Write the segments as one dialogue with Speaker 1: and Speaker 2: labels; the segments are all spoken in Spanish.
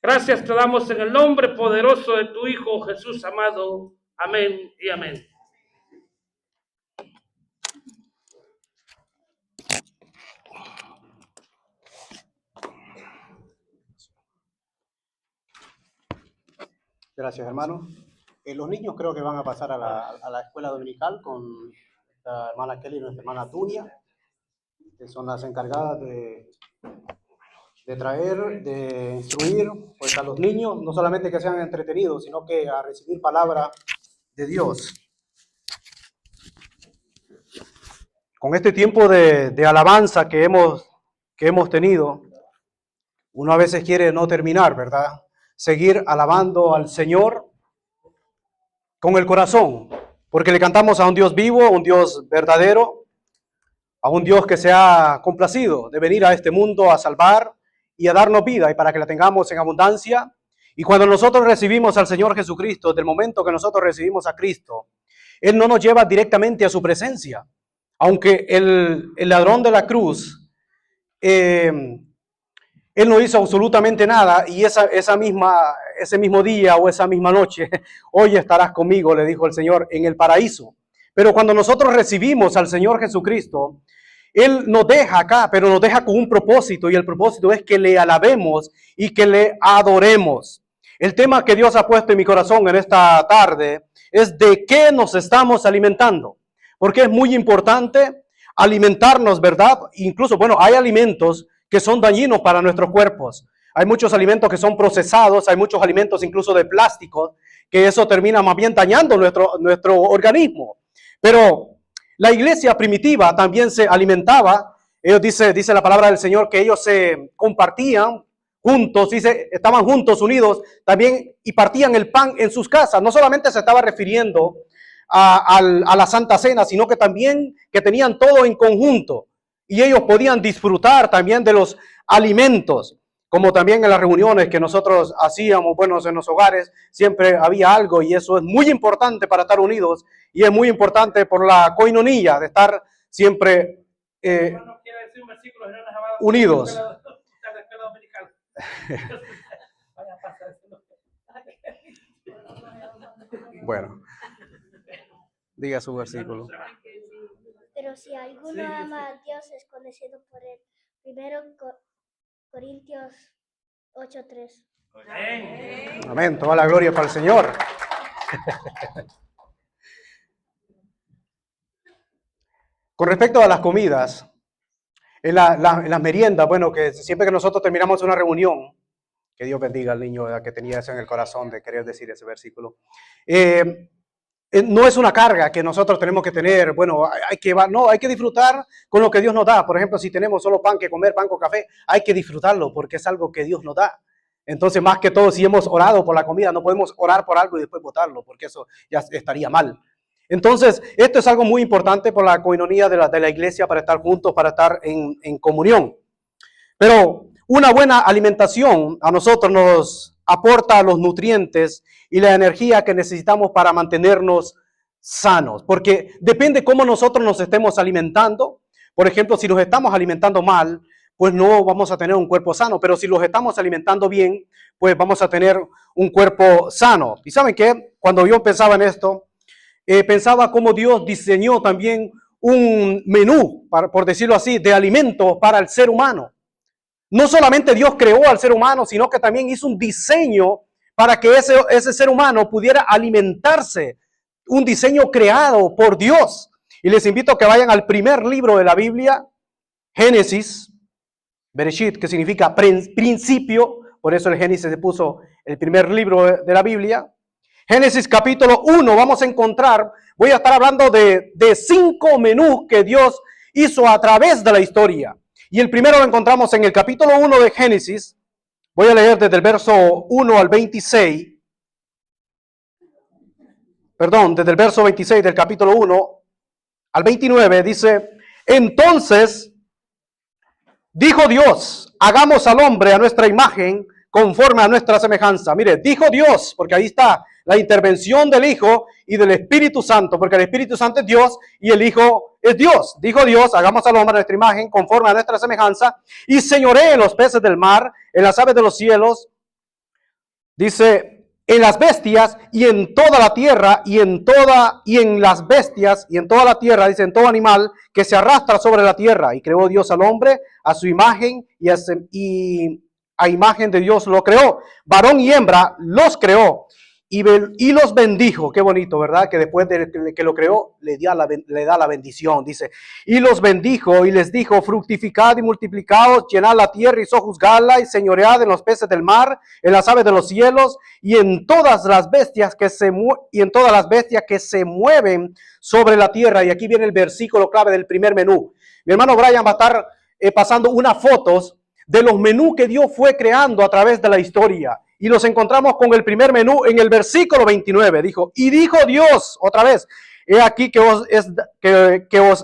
Speaker 1: Gracias te damos en el nombre poderoso de tu Hijo Jesús amado. Amén y amén.
Speaker 2: Gracias, hermano. Los niños creo que van a pasar a la escuela dominical con la hermana Kelly y nuestra hermana Tunia, que son las encargadas de traer, de instruir pues, a los niños, no solamente que sean entretenidos, sino que a recibir palabra de Dios. Con este tiempo de alabanza que hemos tenido, uno a veces quiere no terminar, ¿verdad? Seguir alabando al Señor con el corazón, porque le cantamos a un Dios vivo, a un Dios verdadero, a un Dios que se ha complacido de venir a este mundo a salvar y a darnos vida, y para que la tengamos en abundancia. Y cuando nosotros recibimos al Señor Jesucristo, del momento que nosotros recibimos a Cristo, Él no nos lleva directamente a su presencia, aunque el ladrón de la cruz, Él no hizo absolutamente nada, y ese mismo día o esa misma noche, hoy estarás conmigo, le dijo el Señor, en el paraíso. Pero cuando nosotros recibimos al Señor Jesucristo, Él nos deja acá, pero nos deja con un propósito, y el propósito es que le alabemos y que le adoremos. El tema que Dios ha puesto en mi corazón en esta tarde es de qué nos estamos alimentando, porque es muy importante alimentarnos, ¿verdad? Incluso, bueno, hay alimentos que son dañinos para nuestros cuerpos. Hay muchos alimentos que son procesados, hay muchos alimentos incluso de plástico, que eso termina más bien dañando nuestro organismo. Pero la iglesia primitiva también se alimentaba. Ellos dice la palabra del Señor que ellos se compartían juntos, estaban juntos, unidos también, y partían el pan en sus casas. No solamente se estaba refiriendo a la Santa Cena, sino que también que tenían todo en conjunto. Y ellos podían disfrutar también de los alimentos, como también en las reuniones que nosotros hacíamos, bueno, en los hogares, siempre había algo, y eso es muy importante para estar unidos, y es muy importante por la coinonía, de estar siempre unidos. Bueno, diga su versículo.
Speaker 3: Pero si alguno ama a Dios es conocido por él. 1 Corintios 8:3.
Speaker 2: Amén. Toda la gloria para el Señor. Con respecto a las comidas, en las meriendas, bueno, que siempre que nosotros terminamos una reunión, que Dios bendiga al niño que tenía eso en el corazón de querer decir ese versículo, no es una carga que nosotros tenemos que tener, bueno, hay que disfrutar con lo que Dios nos da. Por ejemplo, si tenemos solo pan que comer, pan con café, hay que disfrutarlo porque es algo que Dios nos da. Entonces, más que todo, si hemos orado por la comida, no podemos orar por algo y después botarlo, porque eso ya estaría mal. Entonces, esto es algo muy importante por la coinonía de la iglesia, para estar juntos, para estar en comunión. Pero una buena alimentación a nosotros nos aporta los nutrientes y la energía que necesitamos para mantenernos sanos, porque depende cómo nosotros nos estemos alimentando. Por ejemplo, si nos estamos alimentando mal, pues no vamos a tener un cuerpo sano, pero si los estamos alimentando bien, pues vamos a tener un cuerpo sano. Y ¿saben qué? Cuando yo pensaba en esto, pensaba cómo Dios diseñó también un menú, por decirlo así, de alimentos para el ser humano. No solamente Dios creó al ser humano, sino que también hizo un diseño para que ese ser humano pudiera alimentarse. Un diseño creado por Dios. Y les invito a que vayan al primer libro de la Biblia, Génesis, Bereshit, que significa principio. Por eso el Génesis se puso el primer libro de la Biblia. Génesis capítulo 1, vamos a encontrar, voy a estar hablando de 5 menús que Dios hizo a través de la historia. Y el primero lo encontramos en el capítulo 1 de Génesis. Voy a leer desde el verso 1 al 26. Perdón, desde el verso 26 del capítulo 1 al 29 dice: entonces dijo Dios, hagamos al hombre a nuestra imagen, conforme a nuestra semejanza. Mire, dijo Dios, porque ahí está la intervención del Hijo y del Espíritu Santo, porque el Espíritu Santo es Dios y el Hijo es Dios. Dijo Dios, hagamos al hombre a nuestra imagen, conforme a nuestra semejanza, y señoree en los peces del mar, en las aves de los cielos, Dice, en las bestias y en toda la tierra y en las bestias y en toda la tierra, dice, en todo animal que se arrastra sobre la tierra. Y creó Dios al hombre a su imagen y a imagen de Dios lo creó. Varón y hembra los creó y los bendijo. Qué bonito, ¿verdad? Que después de que lo creó, le da la bendición. Dice, y los bendijo y les dijo, fructificad y multiplicaos, llenad la tierra y sojuzgadla y señoread en los peces del mar, en las aves de los cielos y en todas las bestias que se mueven sobre la tierra. Y aquí viene el versículo clave del primer menú. Mi hermano Brian va a estar pasando unas fotos de los menús que Dios fue creando a través de la historia. Y nos encontramos con el primer menú en el versículo 29. Dijo, y dijo Dios, otra vez, he aquí que os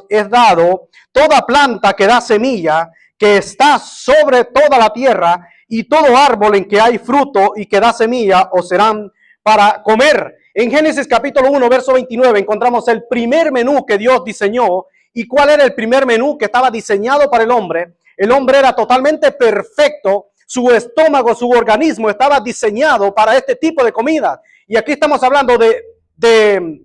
Speaker 2: es dado toda planta que da semilla, que está sobre toda la tierra, y todo árbol en que hay fruto y que da semilla, os serán para comer. En Génesis capítulo 1, verso 29, encontramos el primer menú que Dios diseñó. ¿Y cuál era el primer menú que estaba diseñado para el hombre? El hombre era totalmente perfecto. Su estómago, su organismo estaba diseñado para este tipo de comida. Y aquí estamos hablando de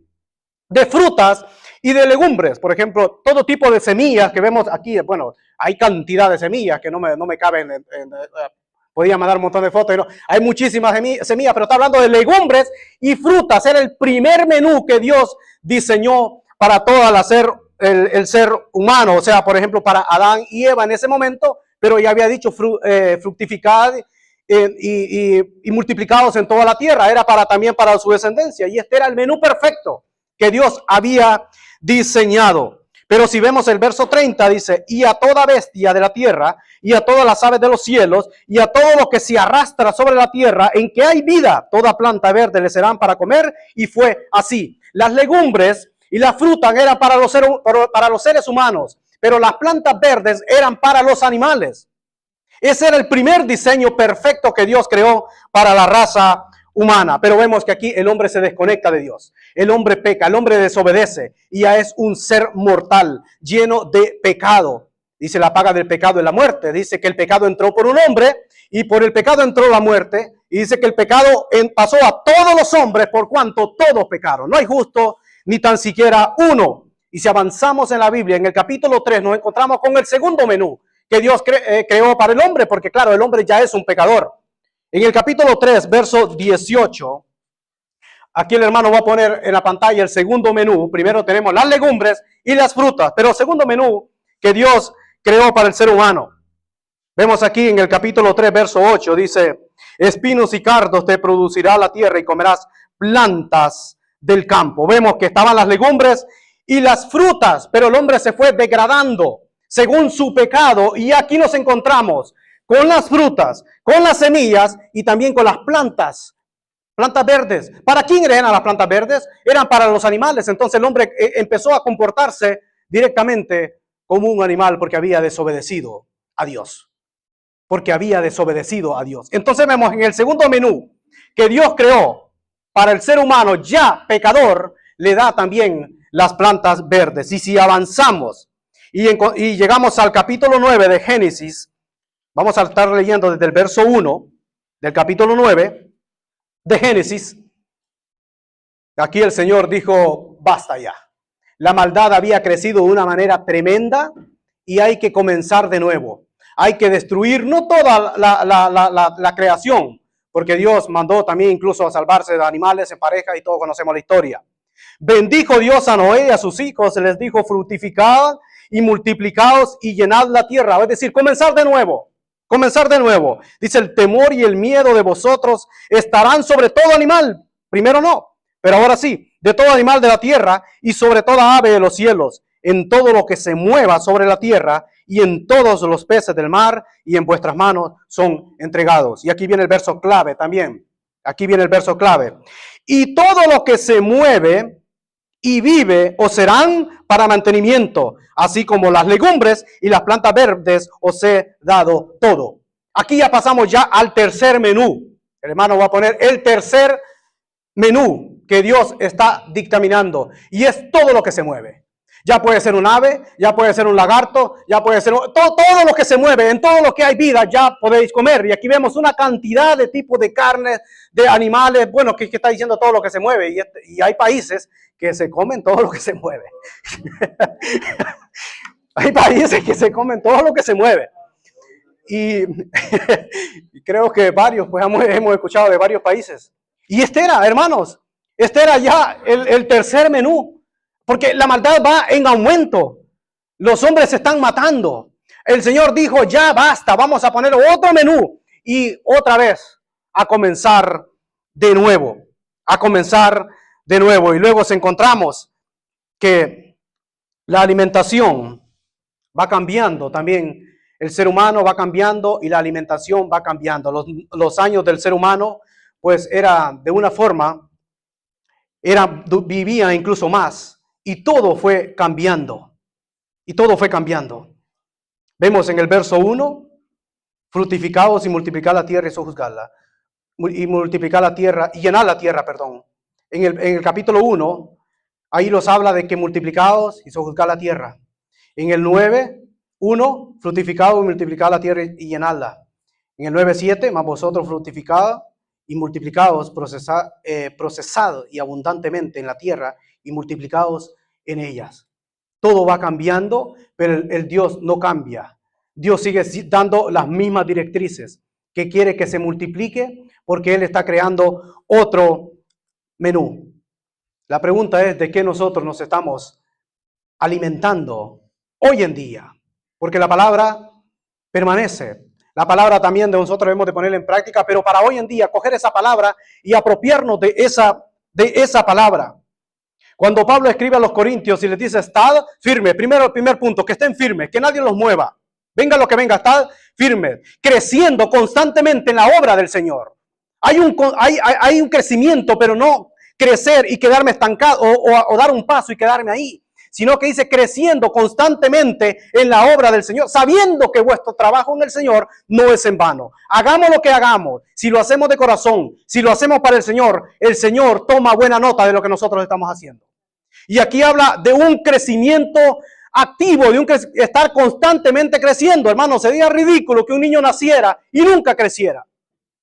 Speaker 2: frutas y de legumbres. Por ejemplo, todo tipo de semillas que vemos aquí. Bueno, hay cantidad de semillas que no me caben. Podía mandar un montón de fotos. ¿No? Hay muchísimas semillas, pero está hablando de legumbres y frutas. Era el primer menú que Dios diseñó para todo el ser humano. O sea, por ejemplo, para Adán y Eva en ese momento. Pero ya había dicho fructificad y multiplicados en toda la tierra. Era también para su descendencia. Y este era el menú perfecto que Dios había diseñado. Pero si vemos el verso 30, dice, y a toda bestia de la tierra, y a todas las aves de los cielos, y a todo lo que se arrastra sobre la tierra, en que hay vida, toda planta verde le serán para comer. Y fue así. Las legumbres y las frutas eran para los seres humanos, pero las plantas verdes eran para los animales. Ese era el primer diseño perfecto que Dios creó para la raza humana. Pero vemos que aquí el hombre se desconecta de Dios. El hombre peca, el hombre desobedece y ya es un ser mortal, lleno de pecado. Dice, la paga del pecado es la muerte. Dice que el pecado entró por un hombre y por el pecado entró la muerte. Y dice que el pecado pasó a todos los hombres por cuanto todos pecaron. No hay justo ni tan siquiera uno. Y si avanzamos en la Biblia, en el capítulo 3, nos encontramos con el segundo menú que Dios creó para el hombre, porque claro, el hombre ya es un pecador. En el capítulo 3, verso 18, aquí el hermano va a poner en la pantalla el segundo menú. Primero tenemos las legumbres y las frutas, pero el segundo menú que Dios creó para el ser humano. Vemos aquí en el capítulo 3, verso 8, dice, espinos y cardos te producirá la tierra y comerás plantas del campo. Vemos que estaban las legumbres y las frutas, pero el hombre se fue degradando según su pecado y aquí nos encontramos con las frutas, con las semillas y también con las plantas verdes. ¿Para quién eran las plantas verdes? Eran para los animales. Entonces el hombre empezó a comportarse directamente como un animal porque había desobedecido a Dios. Entonces vemos en el segundo menú que Dios creó para el ser humano ya pecador, le da también las plantas verdes. Y si avanzamos y llegamos al capítulo 9 de Génesis, vamos a estar leyendo desde el verso 1 del capítulo 9 de Génesis. Aquí el Señor dijo, basta ya. La maldad había crecido de una manera tremenda y hay que comenzar de nuevo. Hay que destruir no toda la creación, porque Dios mandó también incluso a salvarse de animales en pareja y todos conocemos la historia. Bendijo Dios a Noé y a sus hijos, les dijo, fructificad y multiplicaos y llenad la tierra. Es decir, comenzar de nuevo. Dice, el temor y el miedo de vosotros estarán sobre todo animal. Primero no, pero ahora sí, de todo animal de la tierra y sobre toda ave de los cielos, en todo lo que se mueva sobre la tierra y en todos los peces del mar y en vuestras manos son entregados. Y aquí viene el verso clave también. Y todo lo que se mueve y vive os serán para mantenimiento, así como las legumbres y las plantas verdes os he dado todo. Aquí ya pasamos ya al tercer menú. El hermano va a poner el tercer menú que Dios está dictaminando y es todo lo que se mueve. Ya puede ser un ave, ya puede ser un lagarto, ya puede ser todo lo que se mueve, en todo lo que hay vida ya podéis comer. Y aquí vemos una cantidad de tipos de carne, de animales, bueno, que está diciendo todo lo que se mueve. Y hay países que se comen todo lo que se mueve. Hay países que se comen todo lo que se mueve. Y creo que varios, pues hemos escuchado de varios países. Y este era, hermanos, este era ya el tercer menú. Porque la maldad va en aumento. Los hombres se están matando. El Señor dijo, ya basta, vamos a poner otro menú. Y otra vez, a comenzar de nuevo. A comenzar de nuevo. Y luego encontramos que la alimentación va cambiando también. El ser humano va cambiando y la alimentación va cambiando. Los años del ser humano, pues era de una forma, vivía incluso más. Y todo fue cambiando. Y todo fue cambiando. Vemos en el verso 1, fructificaos y multiplicad la tierra y sojuzgadla. Y multiplicad la tierra, y llenad la tierra, perdón. En el capítulo 1, ahí los habla de que multiplicaos y sojuzgad la tierra. En el 9:1, fructificaos y multiplicad la tierra y llenadla. En el 9:7, más vosotros fructificad y multiplicaos, procesad y abundantemente en la tierra y multiplicaos en ellas. Todo va cambiando, pero el Dios no cambia. Dios sigue dando las mismas directrices, que quiere que se multiplique porque Él está creando otro menú. La pregunta es de qué nosotros nos estamos alimentando hoy en día, porque la palabra permanece. La palabra también de nosotros debemos de ponerla en práctica, pero para hoy en día coger esa palabra y apropiarnos de esa palabra. Cuando Pablo escribe a los corintios y les dice, estad firme, el primer punto, que estén firmes, que nadie los mueva. Venga lo que venga, estad firme, creciendo constantemente en la obra del Señor. Hay un crecimiento, pero no crecer y quedarme estancado o dar un paso y quedarme ahí, sino que dice creciendo constantemente en la obra del Señor, sabiendo que vuestro trabajo en el Señor no es en vano. Hagamos lo que hagamos, si lo hacemos de corazón, si lo hacemos para el Señor toma buena nota de lo que nosotros estamos haciendo. Y aquí habla de un crecimiento activo, de estar constantemente creciendo. Hermano, sería ridículo que un niño naciera y nunca creciera.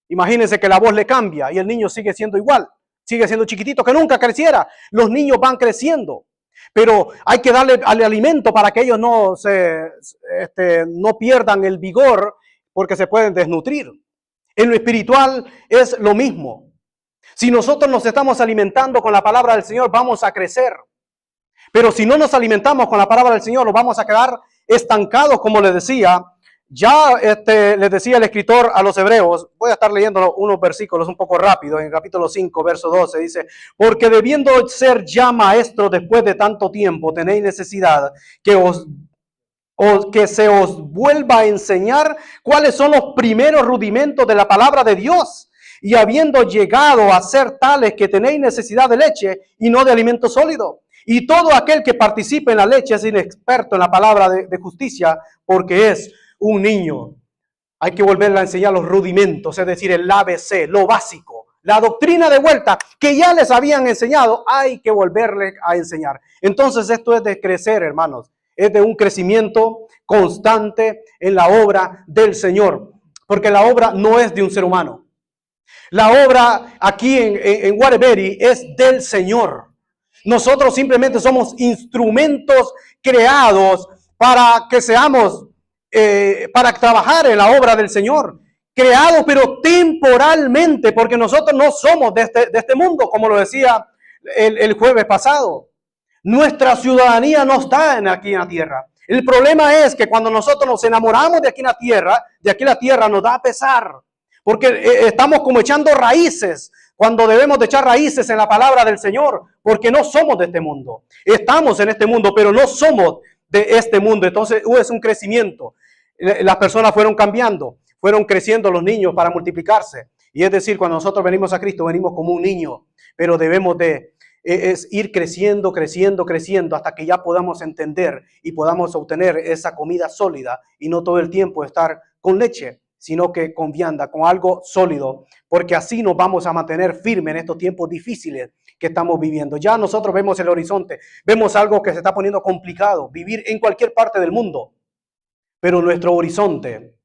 Speaker 2: Imagínense que la voz le cambia y el niño sigue siendo igual, sigue siendo chiquitito, que nunca creciera. Los niños van creciendo, pero hay que darle al alimento para que ellos no pierdan el vigor, porque se pueden desnutrir. En lo espiritual es lo mismo. Si nosotros nos estamos alimentando con la palabra del Señor, vamos a crecer. Pero si no nos alimentamos con la palabra del Señor, nos vamos a quedar estancados, como les decía. Ya les decía el escritor a los hebreos, voy a estar leyendo unos versículos un poco rápido, en el capítulo 5, verso 12, dice, porque debiendo ser ya maestros después de tanto tiempo, tenéis necesidad que se os vuelva a enseñar cuáles son los primeros rudimentos de la palabra de Dios. Y habiendo llegado a ser tales que tenéis necesidad de leche y no de alimento sólido. Y todo aquel que participe en la leche es inexperto en la palabra de justicia, porque es un niño. Hay que volverle a enseñar los rudimentos, es decir, el ABC, lo básico. La doctrina de vuelta que ya les habían enseñado, hay que volverle a enseñar. Entonces esto es de crecer, hermanos. Es de un crecimiento constante en la obra del Señor. Porque la obra no es de un ser humano. La obra aquí en Waterbury es del Señor. Nosotros simplemente somos instrumentos creados para que seamos, para trabajar en la obra del Señor. Creados pero temporalmente, porque nosotros no somos de este mundo, como lo decía el jueves pasado. Nuestra ciudadanía no está aquí en la tierra. El problema es que cuando nosotros nos enamoramos de aquí en la tierra nos da pesar. Porque estamos como echando raíces, cuando debemos de echar raíces en la palabra del Señor, porque no somos de este mundo. Estamos en este mundo, pero no somos de este mundo. Entonces es un crecimiento. Las personas fueron cambiando, fueron creciendo los niños para multiplicarse. Y es decir, cuando nosotros venimos a Cristo, venimos como un niño, pero debemos de ir creciendo hasta que ya podamos entender y podamos obtener esa comida sólida y no todo el tiempo estar con leche, sino que con vianda, con algo sólido, porque así nos vamos a mantener firmes en estos tiempos difíciles que estamos viviendo. Ya nosotros vemos el horizonte, vemos algo que se está poniendo complicado, vivir en cualquier parte del mundo, pero nuestro horizonte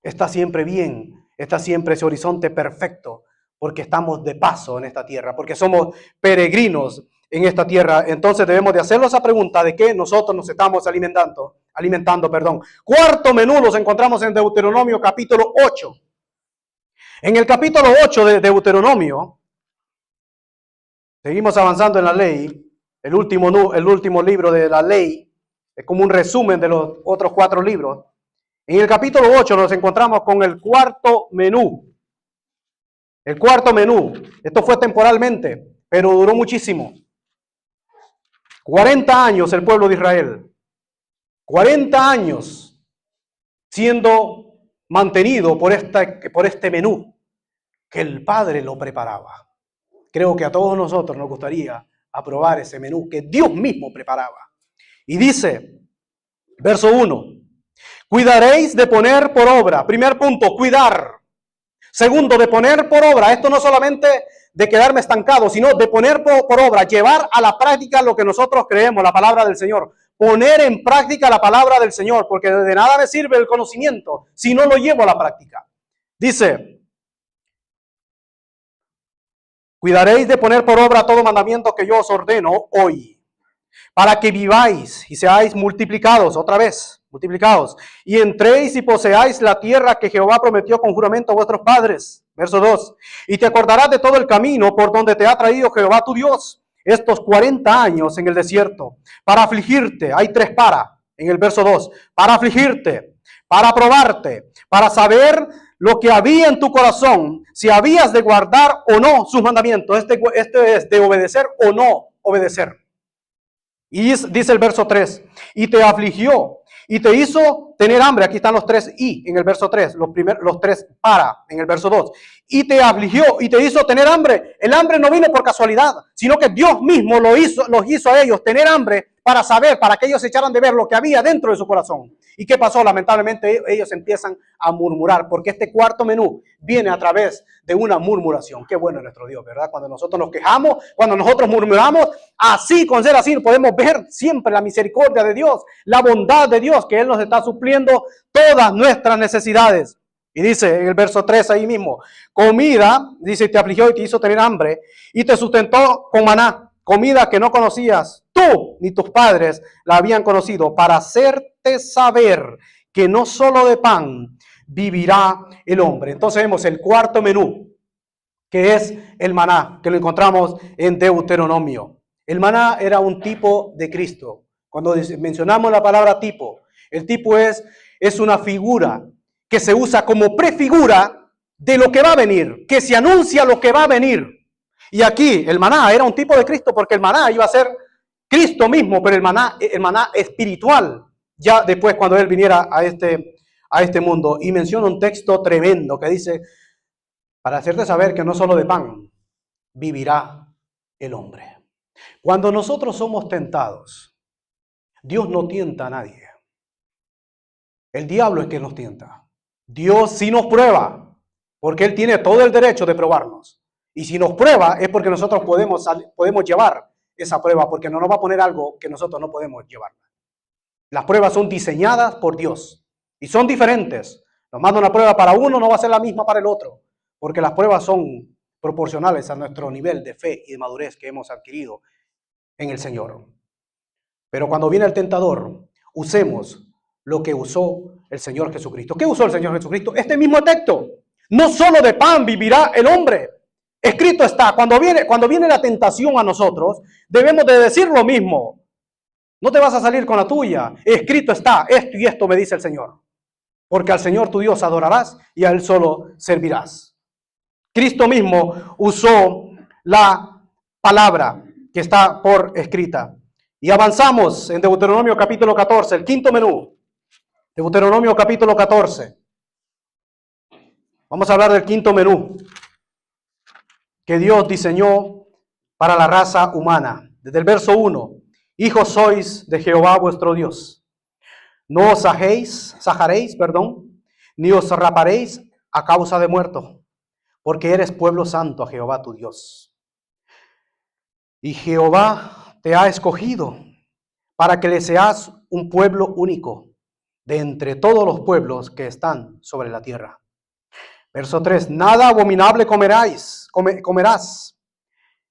Speaker 2: está siempre bien, está siempre ese horizonte perfecto, porque estamos de paso en esta tierra, porque somos peregrinos en esta tierra. Entonces debemos de hacernos esa pregunta de qué nosotros nos estamos alimentando. Cuarto menú los encontramos en Deuteronomio capítulo 8. En el capítulo 8 de Deuteronomio, seguimos avanzando en la ley, el último libro de la ley, es como un resumen de los otros 4 libros. En el capítulo 8 nos encontramos con el cuarto menú. El cuarto menú, esto fue temporalmente, pero duró muchísimo. 40 años el pueblo de Israel, 40 años siendo mantenido por este menú que el Padre lo preparaba. Creo que a todos nosotros nos gustaría aprobar ese menú que Dios mismo preparaba. Y dice, verso 1, cuidaréis de poner por obra. Primer punto, cuidar. Segundo, de poner por obra. Esto no solamente de quedarme estancado, sino de poner por obra, llevar a la práctica lo que nosotros creemos, la palabra del Señor. Poner en práctica la palabra del Señor, porque de nada me sirve el conocimiento si no lo llevo a la práctica. Dice, cuidaréis de poner por obra todo mandamiento que yo os ordeno hoy, para que viváis y seáis multiplicados, otra vez, multiplicados, y entréis y poseáis la tierra que Jehová prometió con juramento a vuestros padres. Verso 2, y te acordarás de todo el camino por donde te ha traído Jehová tu Dios estos 40 años en el desierto, para afligirte. Hay 3 para, en el verso 2, para afligirte, para probarte, para saber lo que había en tu corazón, si habías de guardar o no sus mandamientos. Este es de obedecer o no obedecer. Y dice el verso 3, y te afligió, y te hizo tener hambre. Aquí están los 3 y en el verso 3, los 3 para en el verso 2. Y te afligió y te hizo tener hambre. El hambre no vino por casualidad, sino que Dios mismo los hizo a ellos tener hambre para saber, para que ellos se echaran de ver lo que había dentro de su corazón. ¿Y qué pasó? Lamentablemente ellos empiezan a murmurar, porque este cuarto menú viene a través de una murmuración. Qué bueno es nuestro Dios, ¿verdad? Cuando nosotros nos quejamos, cuando nosotros murmuramos, así, con ser así, podemos ver siempre la misericordia de Dios, la bondad de Dios, que Él nos está supliendo todas nuestras necesidades. Y dice en el verso 3 ahí mismo, comida, dice, te afligió y te hizo tener hambre, y te sustentó con maná, comida que no conocías tú ni tus padres la habían conocido, para hacerte saber que no solo de pan vivirá el hombre. Entonces vemos el cuarto menú, que es el maná, que lo encontramos en Deuteronomio. El maná era un tipo de Cristo. Cuando mencionamos la palabra tipo, el tipo es una figura que se usa como prefigura de lo que va a venir, que se anuncia lo que va a venir. Y aquí el maná era un tipo de Cristo, porque el maná iba a ser Cristo mismo, pero el maná espiritual, ya después cuando Él viniera a este mundo. Y menciona un texto tremendo que dice, para hacerte saber que no solo de pan vivirá el hombre. Cuando nosotros somos tentados, Dios no tienta a nadie. El diablo es quien nos tienta. Dios sí nos prueba, porque Él tiene todo el derecho de probarnos. Y si nos prueba es porque nosotros podemos llevar esa prueba, porque no nos va a poner algo que nosotros no podemos llevar. Las pruebas son diseñadas por Dios y son diferentes. Nos manda una prueba para uno, no va a ser la misma para el otro, porque las pruebas son proporcionales a nuestro nivel de fe y de madurez que hemos adquirido en el Señor. Pero cuando viene el tentador, usemos lo que usó el Señor Jesucristo. ¿Qué usó el Señor Jesucristo? Este mismo texto. No solo de pan vivirá el hombre. Escrito está. Cuando viene la tentación a nosotros, debemos de decir lo mismo. No te vas a salir con la tuya. Escrito está. Esto y esto me dice el Señor. Porque al Señor tu Dios adorarás y a Él solo servirás. Cristo mismo usó la palabra que está por escrita. Y avanzamos en Deuteronomio capítulo 14, el quinto menú. Deuteronomio capítulo 14. Vamos a hablar del quinto menú que Dios diseñó para la raza humana. Desde el verso 1. Hijos sois de Jehová vuestro Dios. No os sajaréis, ni os raparéis a causa de muerto, porque eres pueblo santo a Jehová tu Dios. Y Jehová te ha escogido para que le seas un pueblo único de entre todos los pueblos que están sobre la tierra. Verso 3, nada abominable comerás.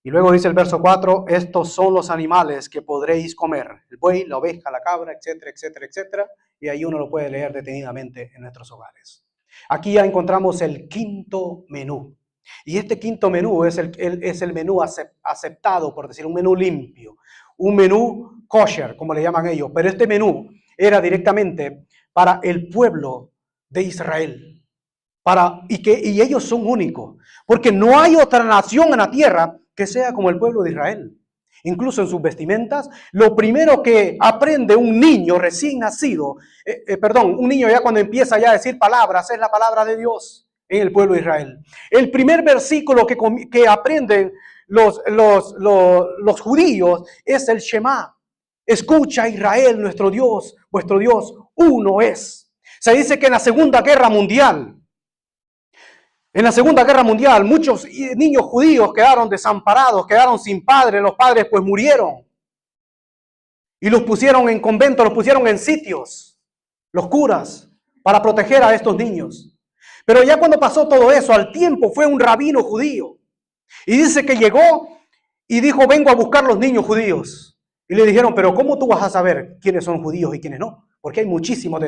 Speaker 2: Y luego dice el verso 4, estos son los animales que podréis comer, el buey, la oveja, la cabra, etcétera, etcétera, etcétera. Y ahí uno lo puede leer detenidamente en nuestros hogares. Aquí ya encontramos el quinto menú. Y este quinto menú es el menú aceptado, por decir, un menú limpio, un menú kosher, como le llaman ellos. Pero este menú era directamente para el pueblo de Israel. Y ellos son únicos, porque no hay otra nación en la tierra que sea como el pueblo de Israel. Incluso en sus vestimentas, lo primero que aprende un niño recién nacido, un niño ya cuando empieza ya a decir palabras, es la palabra de Dios en el pueblo de Israel. El primer versículo que aprenden los judíos es el Shema. Escucha, Israel, nuestro Dios, vuestro Dios, uno es. Se dice que en la Segunda Guerra Mundial, muchos niños judíos quedaron desamparados, quedaron sin padres, los padres pues murieron. Y los pusieron en conventos, los pusieron en sitios, los curas, para proteger a estos niños. Pero ya cuando pasó todo eso, al tiempo fue un rabino judío. Y dice que llegó y dijo, vengo a buscar los niños judíos. Y le dijeron, pero ¿cómo tú vas a saber quiénes son judíos y quiénes no? Porque hay muchísimos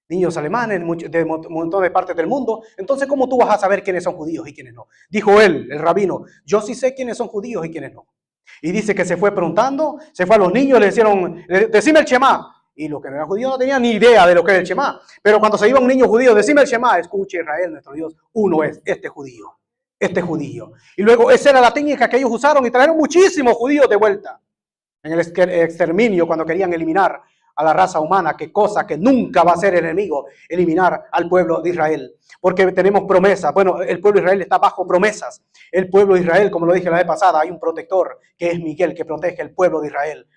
Speaker 2: niños alemanes de un montón de partes del mundo. Entonces, ¿cómo tú vas a saber quiénes son judíos y quiénes no? Dijo él, el rabino, yo sí sé quiénes son judíos y quiénes no. Y dice que se fue preguntando, se fue a los niños, le dijeron, decime el Shema. Y los que no eran judíos no tenían ni idea de lo que era el Shema. Pero cuando se iba un niño judío, decime el Shema, escuche Israel, nuestro Dios, uno es este judío. Y luego esa era la técnica que ellos usaron y trajeron muchísimos judíos de vuelta. En el exterminio, cuando querían eliminar a la raza humana, que cosa que nunca va a ser el enemigo, eliminar al pueblo de Israel. Porque tenemos promesas. Bueno, el pueblo de Israel está bajo promesas. El pueblo de Israel, como lo dije la vez pasada, hay un protector que es Miguel, que protege el pueblo de Israel.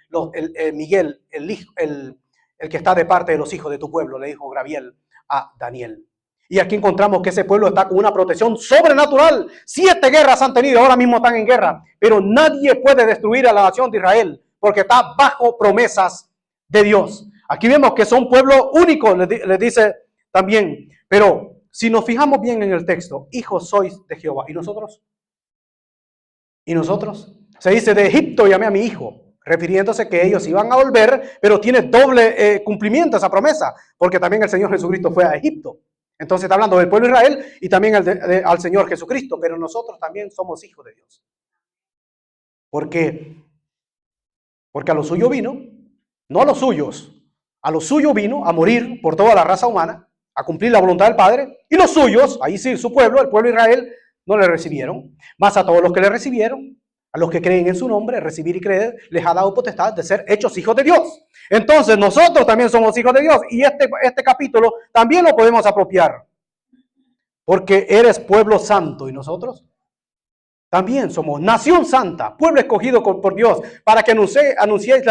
Speaker 2: Miguel, el que está de parte de los hijos de tu pueblo, le dijo Gabriel a Daniel. Y aquí encontramos que ese pueblo está con una protección sobrenatural. 7 guerras han tenido, ahora mismo están en guerra. Pero nadie puede destruir a la nación de Israel, porque está bajo promesas de Dios. Aquí vemos que son pueblo único, les dice también. Pero si nos fijamos bien en el texto, hijos sois de Jehová. ¿Y nosotros? Se dice, de Egipto llamé a mi hijo, refiriéndose que ellos iban a volver, pero tiene doble cumplimiento esa promesa, porque también el Señor Jesucristo fue a Egipto. Entonces está hablando del pueblo de Israel y también al Señor Jesucristo, pero nosotros también somos hijos de Dios. Porque a lo suyo vino, no a los suyos, a lo suyo vino a morir por toda la raza humana, a cumplir la voluntad del Padre, y los suyos, ahí sí, su pueblo, el pueblo de Israel, no le recibieron. Más a todos los que le recibieron, a los que creen en su nombre, recibir y creer, les ha dado potestad de ser hechos hijos de Dios. Entonces nosotros también somos hijos de Dios, y este capítulo también lo podemos apropiar, porque eres pueblo santo, y nosotros también somos nación santa, pueblo escogido por Dios, para que anunciéis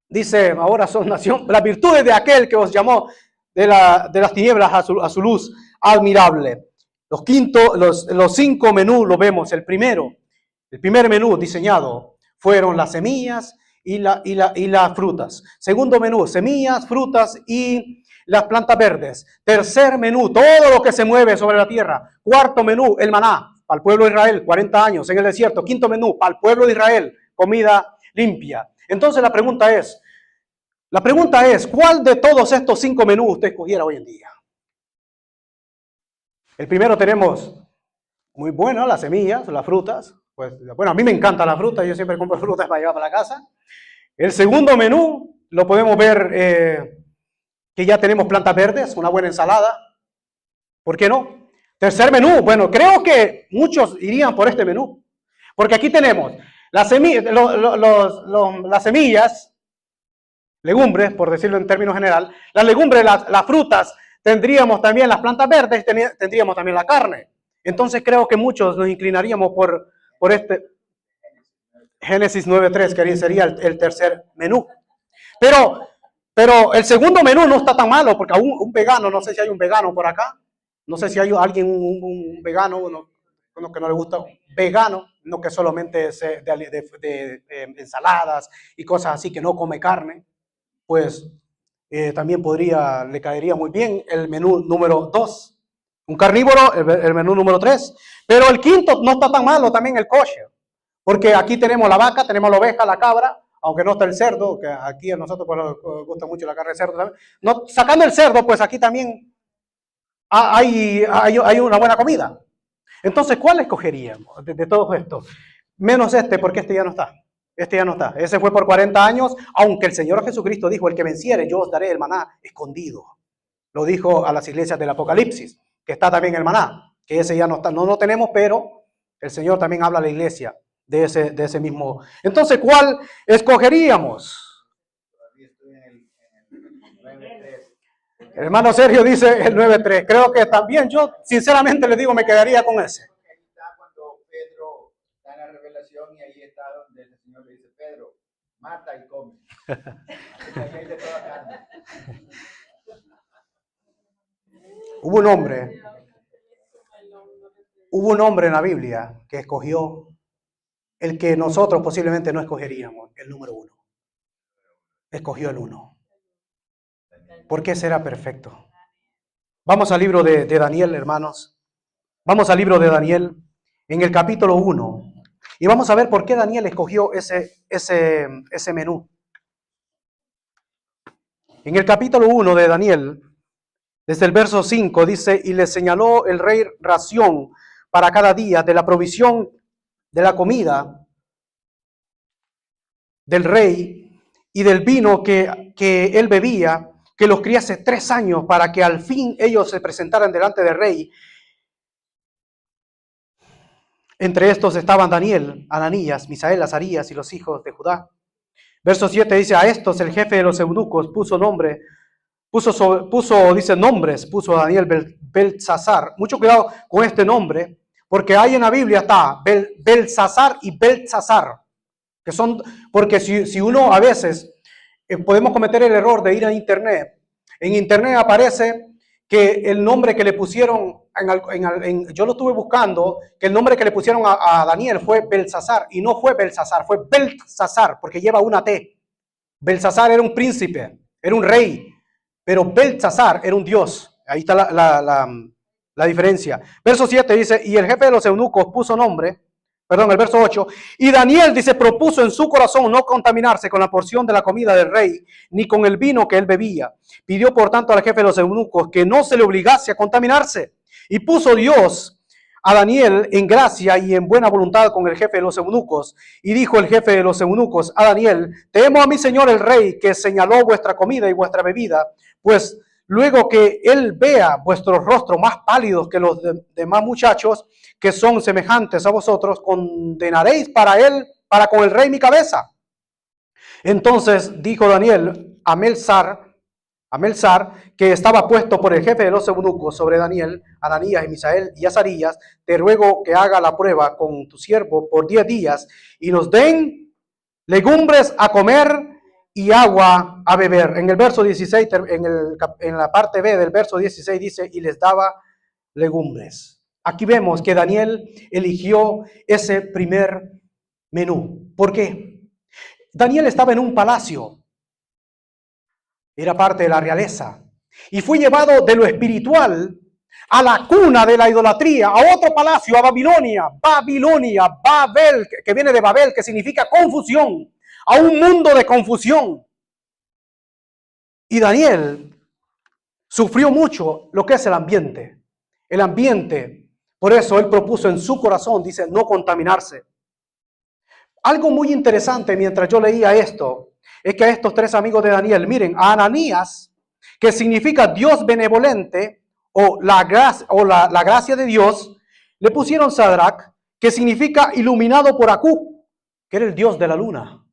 Speaker 2: dice, ahora son nación, las virtudes de aquel que os llamó de las tinieblas a su luz admirable. Los 5 menús lo vemos. El primer menú diseñado fueron las semillas y las frutas. Segundo menú, semillas, frutas y las plantas verdes. Tercer menú, todo lo que se mueve sobre la tierra. Cuarto menú, el maná, para el pueblo de Israel, 40 años en el desierto. Quinto menú, para el pueblo de Israel, comida limpia. Entonces la pregunta es, ¿cuál de todos estos 5 menús usted escogiera hoy en día? El primero tenemos, muy bueno, las semillas, las frutas. Pues, bueno, a mí me encantan las frutas, yo siempre compro frutas para llevar para la casa. El segundo menú lo podemos ver que ya tenemos plantas verdes, una buena ensalada. ¿Por qué no? Tercer menú, bueno, creo que muchos irían por este menú. Porque aquí tenemos las semillas, legumbres, por decirlo en términos general, las legumbres, las frutas, tendríamos también las plantas verdes, tendríamos también la carne. Entonces creo que muchos nos inclinaríamos por este Génesis 9:3, que sería el tercer menú. Pero Pero el segundo menú no está tan malo, porque aún un vegano, no sé si hay un vegano por acá, no sé si hay alguien, un vegano, uno que no le gusta, vegano, no que solamente es de ensaladas y cosas así, que no come carne, pues también le caería muy bien el menú número 2. Un carnívoro, el menú número 3. Pero el quinto no está tan malo, también el kosher. Porque aquí tenemos la vaca, tenemos la oveja, la cabra, aunque no está el cerdo, que aquí a nosotros pues, nos gusta mucho la carne de cerdo también. No, sacando el cerdo, pues aquí también hay una buena comida. Entonces, ¿cuál escogeríamos de todos estos? Menos porque este ya no está. Este ya no está. Ese fue por 40 años, aunque el Señor Jesucristo dijo, el que venciere, yo os daré el maná escondido. Lo dijo a las iglesias del Apocalipsis, que está también el maná, que ese ya no está. No lo tenemos, pero el Señor también habla a la iglesia de ese mismo. Entonces, ¿cuál escogeríamos? El hermano Sergio dice el 9.3. Creo que también yo, sinceramente le digo, me quedaría con ese.
Speaker 4: Está cuando Pedro está en la revelación y ahí está donde el Señor le dice, Pedro, mata y come. Ahí hay de toda carne.
Speaker 2: Hubo un hombre en la Biblia que escogió el que nosotros posiblemente no escogeríamos, el número 1. Escogió el 1. ¿Por qué será perfecto? Vamos al libro de Daniel, hermanos. Vamos al libro de Daniel en el capítulo 1. Y vamos a ver por qué Daniel escogió ese menú. En el capítulo 1 de Daniel, desde el verso 5, dice, y le señaló el rey ración para cada día de la provisión de la comida del rey y del vino que él bebía, que los criase 3 años para que al fin ellos se presentaran delante del rey. Entre estos estaban Daniel, Ananías, Misael, Azarías y los hijos de Judá. Verso 7 dice, a estos el jefe de los eunucos puso nombres, puso a Daniel Beltsasar. Mucho cuidado con este nombre, porque hay en la Biblia está Belsasar y Beltsasar, que son, porque si uno a veces podemos cometer el error de ir a internet. En internet aparece que el nombre que le pusieron, yo lo estuve buscando, que el nombre que le pusieron a Daniel fue Belsasar, y no fue Belsasar, fue Beltsasar, porque lleva una T. Belsasar era un príncipe, era un rey, pero Beltsasar era un dios. Ahí está la diferencia. Verso 7 dice, y el jefe de los eunucos puso nombre, el verso 8, y Daniel dice, propuso en su corazón no contaminarse con la porción de la comida del rey, ni con el vino que él bebía. Pidió por tanto al jefe de los eunucos que no se le obligase a contaminarse. Y puso Dios a Daniel en gracia y en buena voluntad con el jefe de los eunucos. Y dijo el jefe de los eunucos a Daniel, temo a mi señor el rey, que señaló vuestra comida y vuestra bebida, pues luego que él vea vuestros rostros más pálidos que los demás muchachos, que son semejantes a vosotros, condenaréis para con el rey mi cabeza. Entonces dijo Daniel a Melzar, que estaba puesto por el jefe de los eunucos sobre Daniel, Ananías y Misael y Azarías, te ruego que haga la prueba con tu siervo por 10 días y nos den legumbres a comer y agua a beber. En el verso 16, en la parte B del verso 16 dice, y les daba legumbres. Aquí vemos que Daniel eligió ese primer menú. ¿Por qué? Daniel estaba en un palacio. Era parte de la realeza. Y fue llevado de lo espiritual a la cuna de la idolatría, a otro palacio, a Babilonia, Babel, que viene de Babel, que significa confusión, a un mundo de confusión. Y Daniel sufrió mucho lo que es el ambiente. El ambiente, por eso él propuso en su corazón, dice, no contaminarse. Algo muy interesante mientras yo leía esto, es que a estos 3 amigos de Daniel, miren, a Ananías, que significa Dios benevolente, o la gracia de Dios, le pusieron Sadrach, que significa iluminado por Acú, que era el dios de la luna.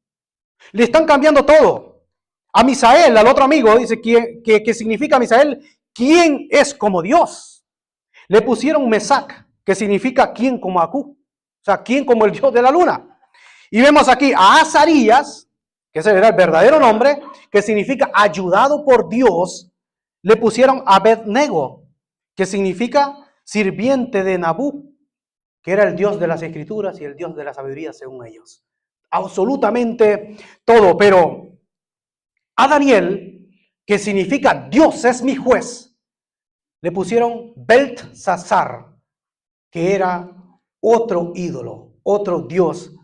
Speaker 2: Le están cambiando todo. A Misael, al otro amigo, dice que significa Misael, ¿quién es como Dios? Le pusieron Mesac, que significa ¿quién como Acú? O sea, ¿quién como el dios de la luna? Y vemos aquí a Azarías, que ese era el verdadero nombre, que significa ayudado por Dios, le pusieron Abed-Nego, que significa sirviente de Nabú, que era el Dios de las Escrituras y el Dios de la sabiduría según ellos. Absolutamente todo, pero a Daniel, que significa Dios es mi juez, le pusieron Beltsasar, que era otro ídolo, otro dios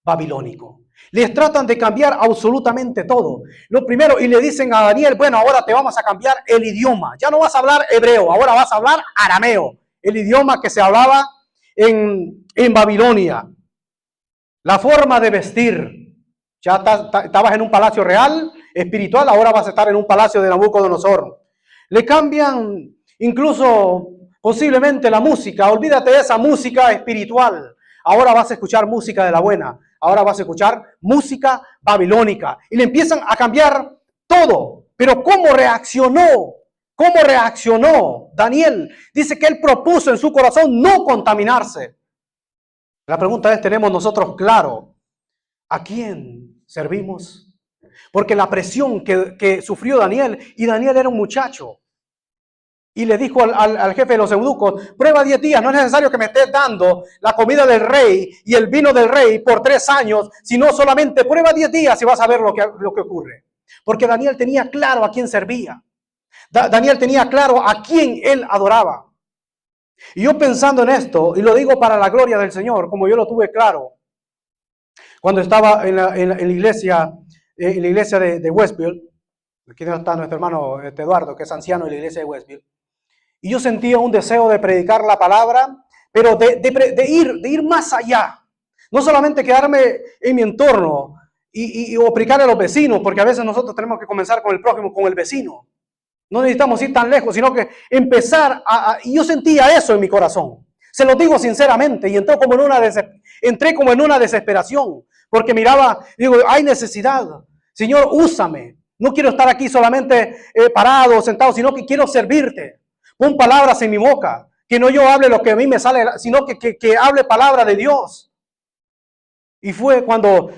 Speaker 2: babilónico. Les tratan de cambiar absolutamente todo. Lo primero, y le dicen a Daniel, bueno, ahora te vamos a cambiar el idioma. Ya no vas a hablar hebreo, ahora vas a hablar arameo, el idioma que se hablaba en Babilonia. La forma de vestir. Ya estabas en un palacio real, espiritual, ahora vas a estar en un palacio de Nabucodonosor. Le cambian incluso posiblemente la música. Olvídate de esa música espiritual. Ahora vas a escuchar música de la buena. Ahora vas a escuchar música babilónica. Y le empiezan a cambiar todo. Pero ¿cómo reaccionó? ¿Cómo reaccionó Daniel? Dice que él propuso en su corazón no contaminarse. La pregunta es, ¿tenemos nosotros claro a quién servimos? Porque la presión que sufrió Daniel, y Daniel era un muchacho, y le dijo al jefe de los eunucos, prueba 10 días, no es necesario que me estés dando la comida del rey y el vino del rey por 3 años, sino solamente prueba 10 días y vas a ver lo que ocurre. Porque Daniel tenía claro a quién servía. Daniel tenía claro a quién él adoraba. Y yo pensando en esto, y lo digo para la gloria del Señor, como yo lo tuve claro, cuando estaba en la iglesia de Westville, aquí está nuestro hermano Eduardo, que es anciano en la iglesia de Westville, y yo sentía un deseo de predicar la palabra, pero de ir más allá. No solamente quedarme en mi entorno o predicar a los vecinos, porque a veces nosotros tenemos que comenzar con el prójimo, con el vecino. No necesitamos ir tan lejos, sino que empezar y yo sentía eso en mi corazón. Se lo digo sinceramente, y entré como en una desesperación, porque miraba, digo, hay necesidad. Señor, úsame. No quiero estar aquí solamente parado, sentado, sino que quiero servirte. Pon palabras en mi boca, que no yo hable lo que a mí me sale, sino que hable palabra de Dios. Y fue cuando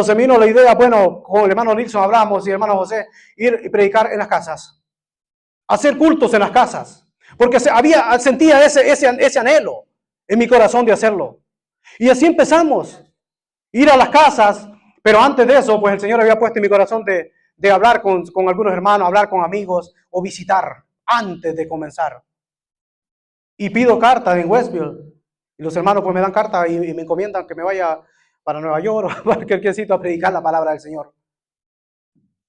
Speaker 2: se me vino la idea, bueno, con el hermano Nilsson hablamos y el hermano José, ir y predicar en las casas. Hacer cultos en las casas. Porque sentía ese anhelo en mi corazón de hacerlo. Y así empezamos. Ir a las casas, pero antes de eso, pues el Señor había puesto en mi corazón de hablar con algunos hermanos, hablar con amigos o visitar antes de comenzar. Y pido cartas en Westville. Y los hermanos pues me dan cartas y me encomiendan que me vaya para Nueva York o para cualquier sitio a predicar la palabra del Señor.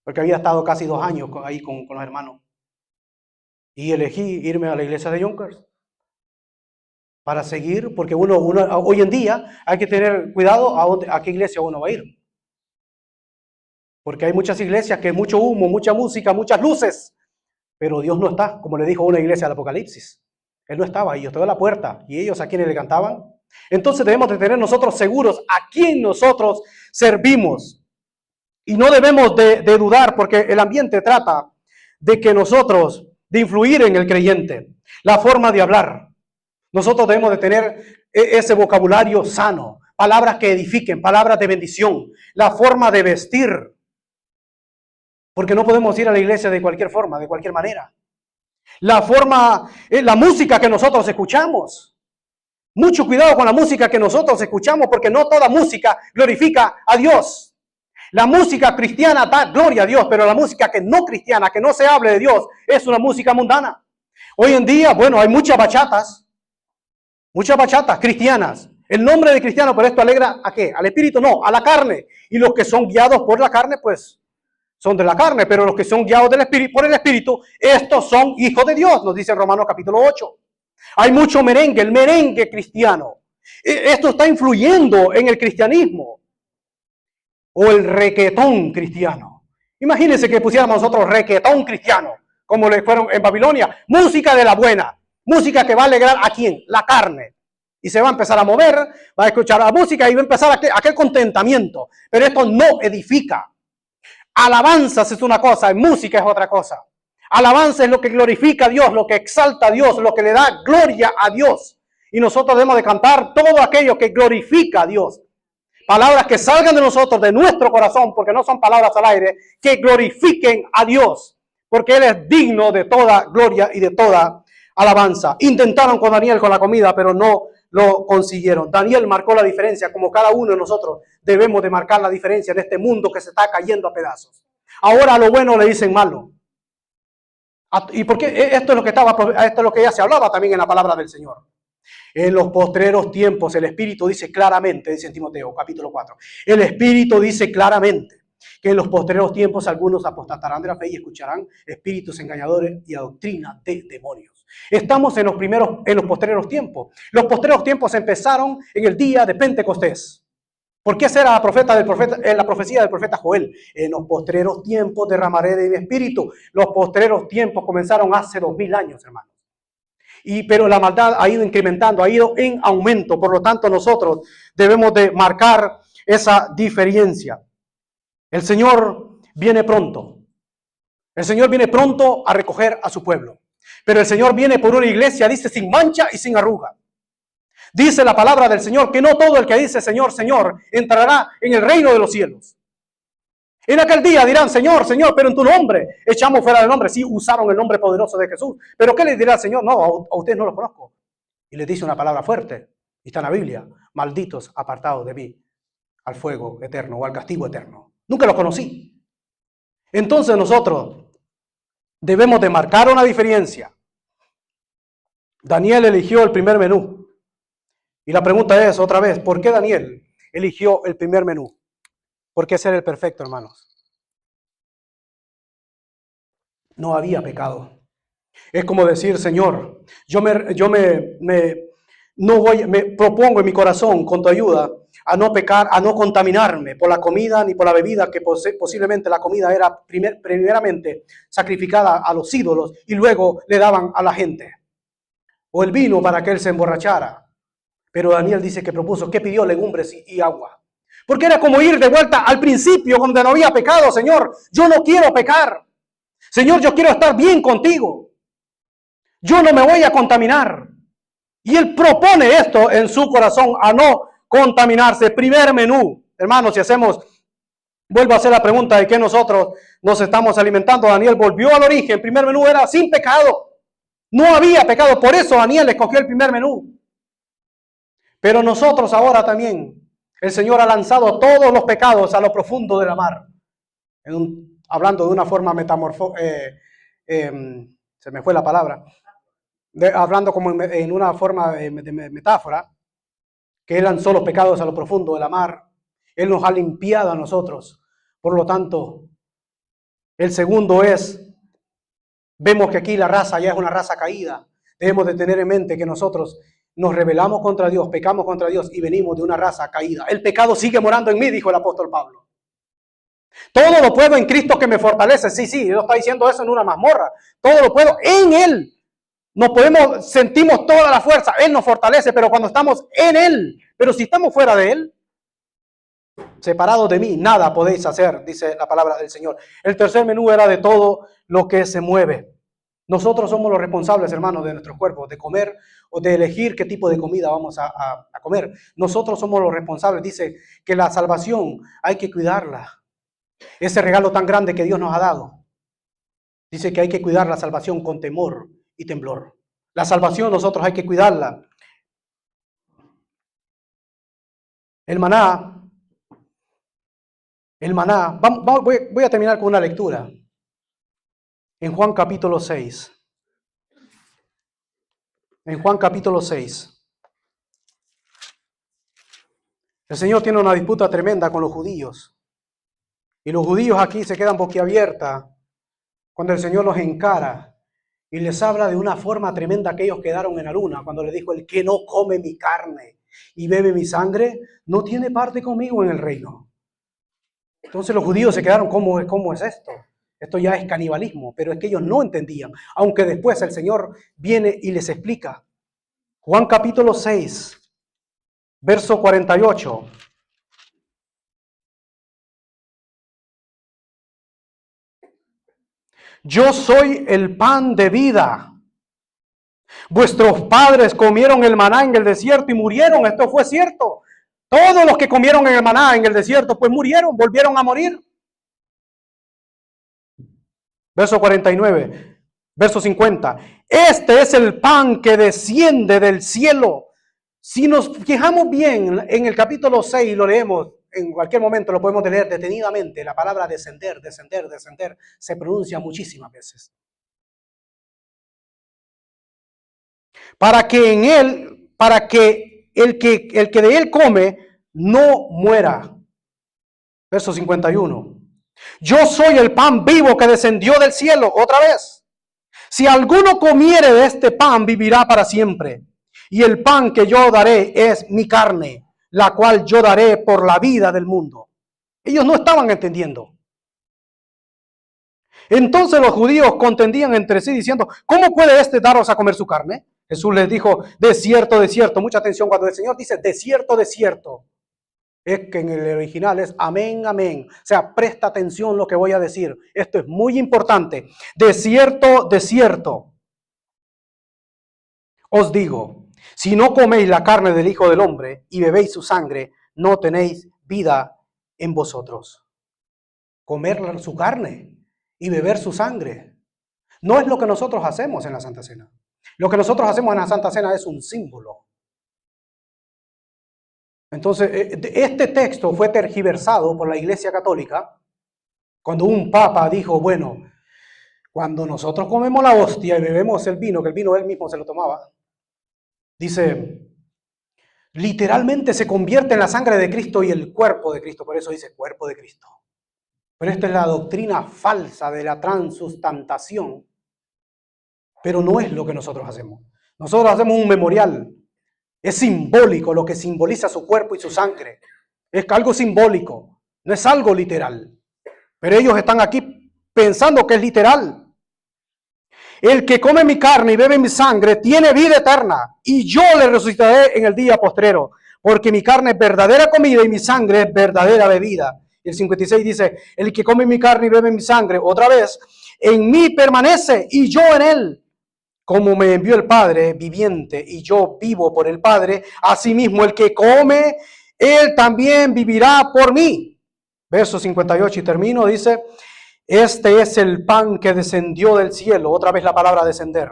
Speaker 2: Porque había estado casi 2 años ahí con los hermanos. Y elegí irme a la iglesia de Yonkers para seguir, porque uno hoy en día hay que tener cuidado a qué iglesia uno va a ir. Porque hay muchas iglesias que hay mucho humo, mucha música, muchas luces, pero Dios no está, como le dijo una iglesia del Apocalipsis. Él no estaba ahí, estaba a la puerta, y ellos a quienes le cantaban. Entonces debemos de tener nosotros seguros a quién nosotros servimos. Y no debemos de dudar, porque el ambiente trata de que nosotros, de influir en el creyente, la forma de hablar. Nosotros debemos de tener ese vocabulario sano, palabras que edifiquen, palabras de bendición, la forma de vestir. Porque no podemos ir a la iglesia de cualquier forma, de cualquier manera. La música que nosotros escuchamos. Mucho cuidado con la música que nosotros escuchamos, porque no toda música glorifica a Dios. La música cristiana da gloria a Dios, pero la música que no cristiana, que no se hable de Dios, es una música mundana. Hoy en día, bueno, hay muchas bachatas cristianas. El nombre de cristiano, pero esto alegra ¿a qué? ¿Al espíritu? No, a la carne. Y los que son guiados por la carne, pues son de la carne, pero los que son guiados por el espíritu, estos son hijos de Dios, nos dice Romanos capítulo 8. Hay mucho merengue, el merengue cristiano. Esto está influyendo en el cristianismo. O el requetón cristiano. Imagínense que pusiéramos nosotros requetón cristiano, como le fueron en Babilonia. Música de la buena. Música que va a alegrar ¿a quién? La carne. Y se va a empezar a mover, va a escuchar la música y va a empezar aquel contentamiento. Pero esto no edifica. Alabanzas es una cosa, música es otra cosa. Alabanza es lo que glorifica a Dios, lo que exalta a Dios, lo que le da gloria a Dios. Y nosotros debemos de cantar todo aquello que glorifica a Dios. palabras que salgan de nosotros, de nuestro corazón, porque no son palabras al aire, que glorifiquen a Dios, porque Él es digno de toda gloria y de toda alabanza. Intentaron con Daniel con la comida, pero no lo consiguieron. Daniel marcó la diferencia, como cada uno de nosotros debemos de marcar la diferencia en este mundo que se está cayendo a pedazos. Ahora a lo bueno le dicen malo. ¿Y por qué? Esto es lo que ya se hablaba también en la palabra del Señor. En los postreros tiempos, el Espíritu dice claramente, dice en Timoteo, capítulo 4, el Espíritu dice claramente que en los postreros tiempos algunos apostatarán de la fe y escucharán espíritus engañadores y a doctrina de demonios. Estamos en los postreros tiempos. Los postreros tiempos empezaron en el día de Pentecostés. ¿Por qué será la profecía del profeta Joel? En los postreros tiempos derramaré de mi espíritu. Los postreros tiempos comenzaron hace 2000 años, hermanos. Pero la maldad ha ido incrementando, ha ido en aumento. Por lo tanto, nosotros debemos de marcar esa diferencia. El Señor viene pronto. El Señor viene pronto a recoger a su pueblo. Pero el Señor viene por una iglesia, dice, sin mancha y sin arruga. Dice la palabra del Señor que no todo el que dice Señor, Señor, entrará en el reino de los cielos. En aquel día dirán, Señor, Señor, pero en tu nombre echamos fuera del nombre. Sí, usaron el nombre poderoso de Jesús. Pero ¿qué les dirá el Señor? No, a ustedes no los conozco. Y les dice una palabra fuerte. Y está en la Biblia. Malditos, apartados de mí, al fuego eterno o al castigo eterno. Nunca los conocí. Entonces nosotros debemos de marcar una diferencia. Daniel eligió el primer menú. Y la pregunta es, otra vez, ¿por qué Daniel eligió el primer menú? ¿Por qué ser el perfecto, hermanos? No había pecado. Es como decir, Señor, me propongo en mi corazón, con tu ayuda, a no pecar, a no contaminarme por la comida ni por la bebida, que posiblemente la comida era primeramente sacrificada a los ídolos y luego le daban a la gente. O el vino para que él se emborrachara. Pero Daniel dice que propuso, que pidió legumbres y agua. Porque era como ir de vuelta al principio donde no había pecado. Señor, yo no quiero pecar. Señor, yo quiero estar bien contigo. Yo no me voy a contaminar. Y él propone esto en su corazón, a no contaminarse. Primer menú. Hermanos, vuelvo a hacer la pregunta de qué nosotros nos estamos alimentando. Daniel volvió al origen. El primer menú era sin pecado. No había pecado. Por eso Daniel escogió el primer menú. Pero nosotros ahora también, el Señor ha lanzado todos los pecados a lo profundo de la mar. Hablando de una forma se me fue la palabra. Hablando como en una forma de metáfora, que Él lanzó los pecados a lo profundo de la mar. Él nos ha limpiado a nosotros. Por lo tanto, el segundo vemos que aquí la raza ya es una raza caída. Debemos de tener en mente que nosotros nos rebelamos contra Dios, pecamos contra Dios y venimos de una raza caída. El pecado sigue morando en mí, dijo el apóstol Pablo. Todo lo puedo en Cristo que me fortalece. Sí, Él está diciendo eso en una mazmorra. Todo lo puedo en Él. Sentimos toda la fuerza. Él nos fortalece, pero cuando estamos en Él. Pero si estamos fuera de Él, separados de mí, nada podéis hacer, dice la palabra del Señor. El tercer menú era de todo lo que se mueve. Nosotros somos los responsables, hermanos, de nuestros cuerpos, de comer o de elegir qué tipo de comida vamos a comer. Nosotros somos los responsables. Dice que la salvación hay que cuidarla. Ese regalo tan grande que Dios nos ha dado. Dice que hay que cuidar la salvación con temor y temblor. La salvación nosotros hay que cuidarla. El maná. Voy a terminar con una lectura. En Juan capítulo 6. En Juan capítulo 6. El Señor tiene una disputa tremenda con los judíos. Y los judíos aquí se quedan boquiabierta cuando el Señor los encara y les habla de una forma tremenda que ellos quedaron en la luna. Cuando le dijo, el que no come mi carne y bebe mi sangre, no tiene parte conmigo en el reino. Entonces los judíos se quedaron, ¿cómo es esto? Esto ya es canibalismo, pero es que ellos no entendían, aunque después el Señor viene y les explica. Juan capítulo 6, verso 48. Yo soy el pan de vida. Vuestros padres comieron el maná en el desierto y murieron. Esto fue cierto. Todos los que comieron en el maná, en el desierto, pues murieron, volvieron a morir. Verso 49, verso 50. Este es el pan que desciende del cielo. Si nos fijamos bien en el capítulo 6, lo leemos, en cualquier momento lo podemos leer detenidamente. La palabra descender, descender, descender, se pronuncia muchísimas veces. Para que en él, para que el que de él come no muera. Verso 51. Yo soy el pan vivo que descendió del cielo. Otra vez. Si alguno comiere de este pan, vivirá para siempre. Y el pan que yo daré es mi carne, la cual yo daré por la vida del mundo. Ellos no estaban entendiendo. Entonces los judíos contendían entre sí diciendo, ¿cómo puede este daros a comer su carne? Jesús les dijo, de cierto, mucha atención cuando el Señor dice de cierto, es que en el original es amén, amén. O sea, presta atención lo que voy a decir. Esto es muy importante. De cierto, os digo, si no coméis la carne del Hijo del Hombre y bebéis su sangre, no tenéis vida en vosotros. Comer su carne y beber su sangre no es lo que nosotros hacemos en la Santa Cena. Lo que nosotros hacemos en la Santa Cena es un símbolo. Entonces, este texto fue tergiversado por la Iglesia Católica cuando un papa dijo, bueno, cuando nosotros comemos la hostia y bebemos el vino, que el vino él mismo se lo tomaba, dice, literalmente se convierte en la sangre de Cristo y el cuerpo de Cristo, por eso dice cuerpo de Cristo. Pero esta es la doctrina falsa de la transustantación, pero no es lo que nosotros hacemos. Nosotros hacemos un memorial. Es simbólico lo que simboliza su cuerpo y su sangre. Es algo simbólico, no es algo literal. Pero ellos están aquí pensando que es literal. El que come mi carne y bebe mi sangre tiene vida eterna, y yo le resucitaré en el día postrero, porque mi carne es verdadera comida y mi sangre es verdadera bebida. Y el 56 dice, el que come mi carne y bebe mi sangre, otra vez, en mí permanece y yo en él. Como me envió el Padre viviente y yo vivo por el Padre, asimismo el que come, él también vivirá por mí. Verso 58 y termino, dice, este es el pan que descendió del cielo, otra vez la palabra descender.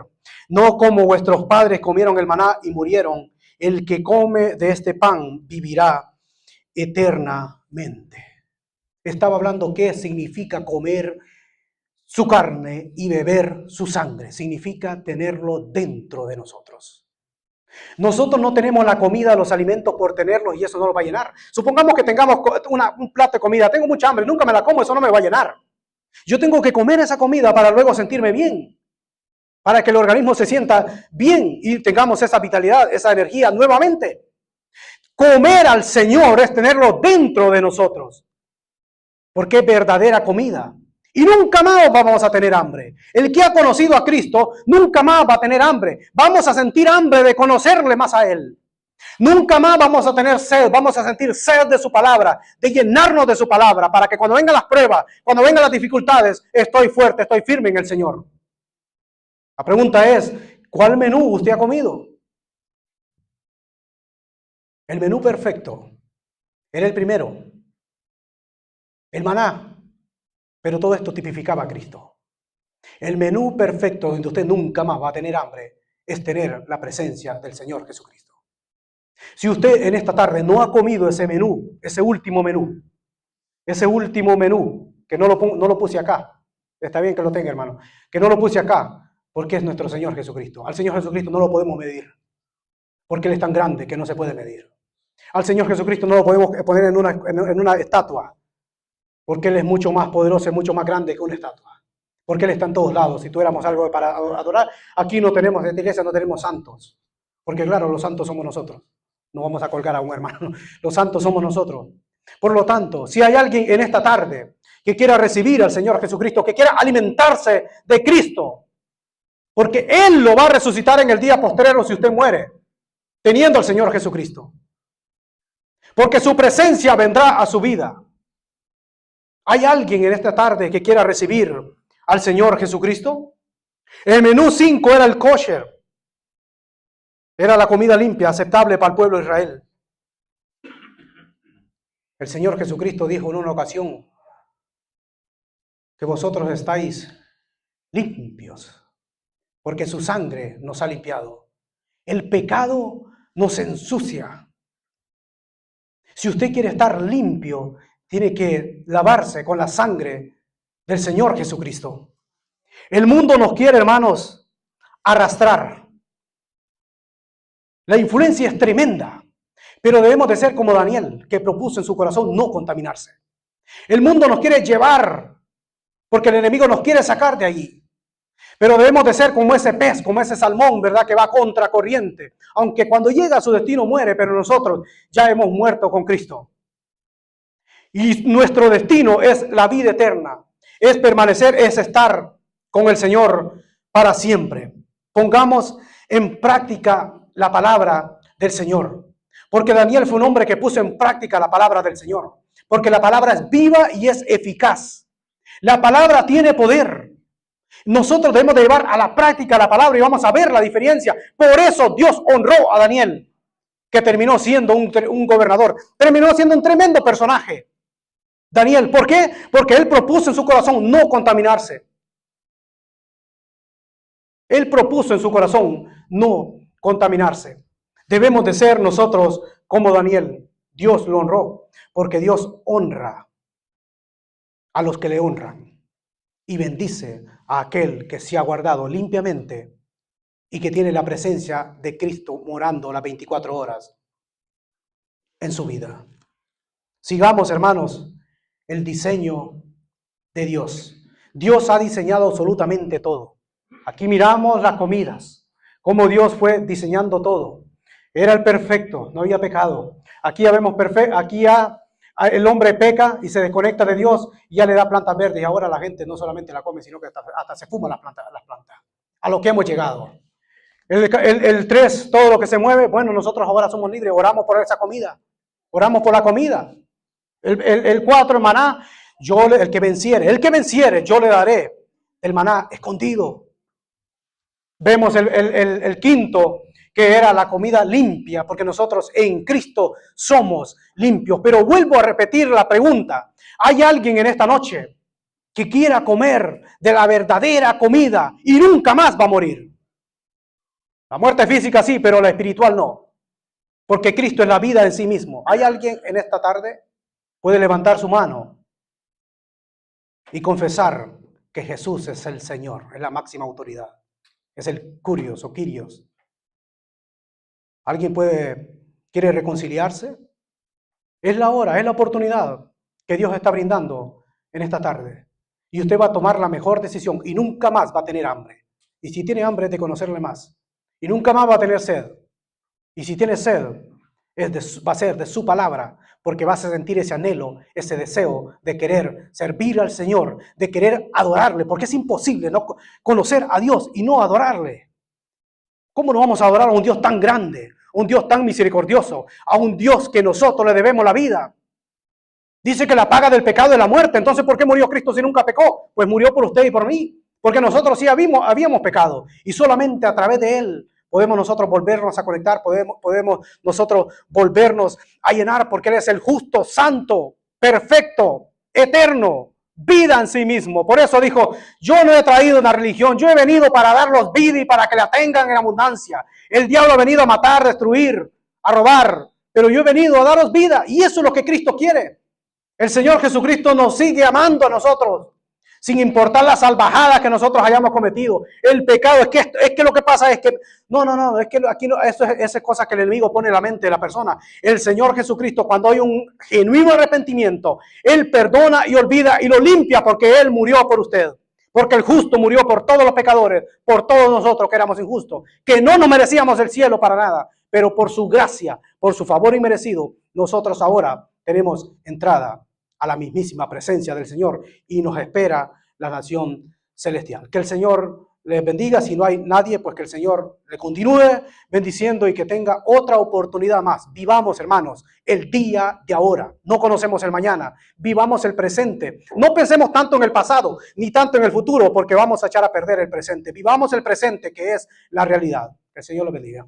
Speaker 2: No como vuestros padres comieron el maná y murieron, el que come de este pan vivirá eternamente. Estaba hablando qué significa comer su carne y beber su sangre. Significa tenerlo dentro de nosotros. Nosotros no tenemos la comida, los alimentos por tenerlos y eso no lo va a llenar. Supongamos que tengamos un plato de comida. Tengo mucha hambre, nunca me la como, eso no me va a llenar. Yo tengo que comer esa comida para luego sentirme bien. Para que el organismo se sienta bien y tengamos esa vitalidad, esa energía nuevamente. Comer al Señor es tenerlo dentro de nosotros. Porque es verdadera comida. Y nunca más vamos a tener hambre. El que ha conocido a Cristo nunca más va a tener hambre. Vamos a sentir hambre de conocerle más a Él. Nunca más vamos a tener sed, vamos a sentir sed de su palabra, de llenarnos de su palabra, para que cuando vengan las pruebas, cuando vengan las dificultades, estoy fuerte, estoy firme en el Señor. La pregunta es, ¿cuál menú usted ha comido? El menú perfecto era el primero, el maná. Pero todo esto tipificaba a Cristo. El menú perfecto donde usted nunca más va a tener hambre es tener la presencia del Señor Jesucristo. Si usted en esta tarde no ha comido ese menú, ese último menú, que no lo puse acá, está bien que lo tenga, hermano, que no lo puse acá, porque es nuestro Señor Jesucristo. Al Señor Jesucristo no lo podemos medir, porque Él es tan grande que no se puede medir. Al Señor Jesucristo no lo podemos poner en una estatua, porque Él es mucho más poderoso, es mucho más grande que una estatua. Porque Él está en todos lados. Si tuviéramos algo para adorar, aquí no tenemos, en esta iglesia no tenemos santos. Porque claro, los santos somos nosotros. No vamos a colgar a un hermano. Los santos somos nosotros. Por lo tanto, si hay alguien en esta tarde que quiera recibir al Señor Jesucristo, que quiera alimentarse de Cristo, porque Él lo va a resucitar en el día postrero si usted muere, teniendo al Señor Jesucristo. Porque su presencia vendrá a su vida. ¿Hay alguien en esta tarde que quiera recibir al Señor Jesucristo? El menú 5 era el kosher. Era la comida limpia, aceptable para el pueblo de Israel. El Señor Jesucristo dijo en una ocasión que vosotros estáis limpios, porque su sangre nos ha limpiado. El pecado nos ensucia. Si usted quiere estar limpio, tiene que lavarse con la sangre del Señor Jesucristo. El mundo nos quiere, hermanos, arrastrar. La influencia es tremenda, pero debemos de ser como Daniel, que propuso en su corazón no contaminarse. El mundo nos quiere llevar, porque el enemigo nos quiere sacar de allí. Pero debemos de ser como ese pez, como ese salmón, ¿verdad? Que va contra corriente. Aunque cuando llega a su destino muere, pero nosotros ya hemos muerto con Cristo. Y nuestro destino es la vida eterna. Es permanecer, es estar con el Señor para siempre. Pongamos en práctica la palabra del Señor. Porque Daniel fue un hombre que puso en práctica la palabra del Señor. Porque la palabra es viva y es eficaz. La palabra tiene poder. Nosotros debemos de llevar a la práctica la palabra y vamos a ver la diferencia. Por eso Dios honró a Daniel, que terminó siendo un gobernador. Terminó siendo un tremendo personaje. Daniel, ¿por qué? Porque él propuso en su corazón no contaminarse. Él propuso en su corazón no contaminarse. Debemos de ser nosotros como Daniel. Dios lo honró, porque Dios honra a los que le honran y bendice a aquel que se ha guardado limpiamente y que tiene la presencia de Cristo morando las 24 horas en su vida. Sigamos, hermanos, el diseño de Dios. Dios ha diseñado absolutamente todo. Aquí miramos las comidas, cómo Dios fue diseñando todo. Era el perfecto, no había pecado. Aquí ya vemos perfecto, aquí ya el hombre peca y se desconecta de Dios y ya le da plantas verdes y ahora la gente no solamente la come, sino que hasta se fuma las plantas. A lo que hemos llegado. El 3, todo lo que se mueve, bueno, nosotros ahora somos libres, oramos por esa comida, oramos por la comida. El 4, el maná, el que venciere, yo le daré el maná escondido. Vemos el 5, que era la comida limpia, porque nosotros en Cristo somos limpios. Pero vuelvo a repetir la pregunta. ¿Hay alguien en esta noche que quiera comer de la verdadera comida y nunca más va a morir? La muerte física sí, pero la espiritual no. Porque Cristo es la vida en sí mismo. ¿Hay alguien en esta tarde? Puede levantar su mano y confesar que Jesús es el Señor, es la máxima autoridad. Es el Curios o Kyrios. ¿Alguien quiere reconciliarse? Es la hora, es la oportunidad que Dios está brindando en esta tarde. Y usted va a tomar la mejor decisión y nunca más va a tener hambre. Y si tiene hambre es de conocerle más. Y nunca más va a tener sed. Y si tiene sed, va a ser de su palabra, porque vas a sentir ese anhelo, ese deseo de querer servir al Señor, de querer adorarle, porque es imposible no conocer a Dios y no adorarle. ¿Cómo no vamos a adorar a un Dios tan grande, un Dios tan misericordioso, a un Dios que nosotros le debemos la vida? Dice que la paga del pecado es la muerte. Entonces, ¿por qué murió Cristo si nunca pecó? Pues murió por usted y por mí, porque nosotros sí habíamos pecado y solamente a través de Él podemos nosotros volvernos a conectar, podemos nosotros volvernos a llenar, porque Él es el justo, santo, perfecto, eterno, vida en sí mismo. Por eso dijo, yo no he traído una religión, yo he venido para darlos vida y para que la tengan en abundancia. El diablo ha venido a matar, destruir, a robar, pero yo he venido a daros vida y eso es lo que Cristo quiere. El Señor Jesucristo nos sigue amando a nosotros, sin importar las salvajadas que nosotros hayamos cometido. El pecado, es que lo que pasa es que, no, es que aquí no, eso es cosa que el enemigo pone en la mente de la persona. El Señor Jesucristo, cuando hay un genuino arrepentimiento, Él perdona y olvida y lo limpia, porque Él murió por usted. Porque el justo murió por todos los pecadores, por todos nosotros que éramos injustos, que no nos merecíamos el cielo para nada, pero por su gracia, por su favor inmerecido, nosotros ahora tenemos entrada a la mismísima presencia del Señor y nos espera la nación celestial. Que el Señor les bendiga. Si no hay nadie, pues que el Señor le continúe bendiciendo y que tenga otra oportunidad más. Vivamos, hermanos, el día de ahora. No conocemos el mañana. Vivamos el presente. No pensemos tanto en el pasado ni tanto en el futuro, porque vamos a echar a perder el presente. Vivamos el presente, que es la realidad. Que el Señor lo bendiga.